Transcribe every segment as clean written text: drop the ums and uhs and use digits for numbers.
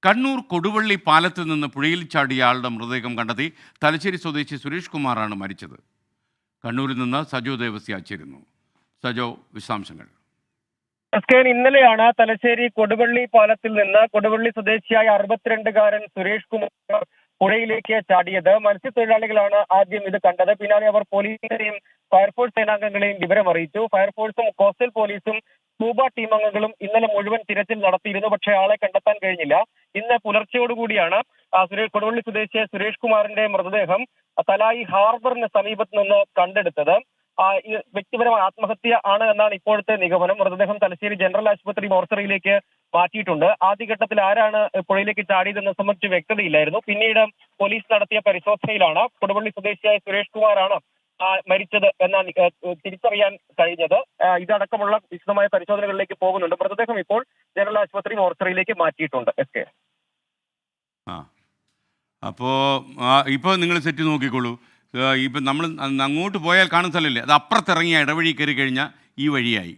കണ്ണൂർ കൊടുവള്ളി പാലത്തിൽ നിന്ന് പുഴയിൽ ചാടിയ ആളുടെ മൃതദേഹം കണ്ടെത്തി. തലശ്ശേരി സ്വദേശി സുരേഷ് കുമാറാണ് മരിച്ചത്. കണ്ണൂരിൽ നിന്ന് സജോ ദേവസ്യ ചേരുന്നു. സജോ, വിശദാംശങ്ങൾ. ഇന്നലെയാണ് തലശ്ശേരി കൊടുവള്ളി പാലത്തിൽ നിന്ന് കൊടുവള്ളി സ്വദേശിയായ 62-കാരൻ സുരേഷ് കുമാർ പുഴയിലേക്ക് ചാടിയത്. മത്സ്യത്തൊഴിലാളികളാണ് ആദ്യം ഇത് കണ്ടത്. പിന്നാലെ അവർ പോലീസിനെയും ഫയർഫോഴ്സ് സേനാംഗങ്ങളെയും വിവരം അറിയിച്ചു. ഫയർഫോഴ്സും കോസ്റ്റൽ പോലീസും സ്കൂബ ടീം അംഗങ്ങളും ഇന്നലെ മുഴുവൻ തിരച്ചിൽ നടത്തിയിരുന്നു. പക്ഷേ ആളെ കണ്ടെത്താൻ കഴിഞ്ഞില്ല. ഇന്ന് പുലർച്ചയോടുകൂടിയാണ് കൊടുവള്ളി സ്വദേശിയായ സുരേഷ് കുമാറിന്റെ മൃതദേഹം തലായി ഹാർബറിന് സമീപത്ത് നിന്ന് കണ്ടെടുത്തത്. വ്യക്തിപരമായ ആത്മഹത്യ ആണ് എന്നാണ് ഇപ്പോഴത്തെ നിഗമനം. മൃതദേഹം തലശ്ശേരി ജനറൽ ആശുപത്രി മോർച്ചറിയിലേക്ക് മാറ്റിയിട്ടുണ്ട്. ആദ്യഘട്ടത്തിൽ ആരാണ് പുഴയിലേക്ക് ചാടിയതെന്ന് സംബന്ധിച്ച് വ്യക്തതയില്ലായിരുന്നു. പിന്നീട് പോലീസ് നടത്തിയ പരിശോധനയിലാണ് കൊടുവള്ളി സ്വദേശിയായ സുരേഷ് കുമാറാണ് മരിച്ചത് എന്നാണ് തിരിച്ചറിയാൻ കഴിഞ്ഞത്. ഇതടക്കമുള്ള വിശദമായ പരിശോധനകളിലേക്ക് പോകുന്നുണ്ട്. മൃതദേഹം ഇപ്പോൾ ജനറൽ ആശുപത്രി മോർച്ചറിയിലേക്ക് മാറ്റിയിട്ടുണ്ട്. എസ്.കെ. ഇപ്പോൾ നിങ്ങൾ സെറ്റ് നോക്കിക്കോളൂ. ഇപ്പം നമ്മൾ അങ്ങോട്ട് പോയാൽ കാണുന്ന സ്ഥലമില്ലേ, അത് അപ്പുറത്തിറങ്ങിയ ഇടവഴി കയറി കഴിഞ്ഞാൽ ഈ വഴിയായി.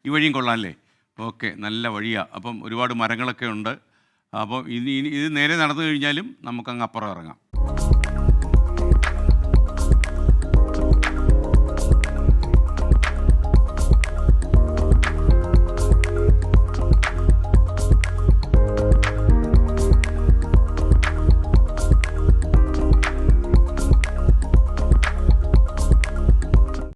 ഈ വഴിയും കൊള്ളാമല്ലേ? ഓക്കെ, നല്ല വഴിയാണ്. അപ്പം ഒരുപാട് മരങ്ങളൊക്കെ ഉണ്ട്. അപ്പോൾ ഇത് നേരെ നടന്നു കഴിഞ്ഞാലും നമുക്കങ്ങ് അപ്പുറം ഇറങ്ങാം.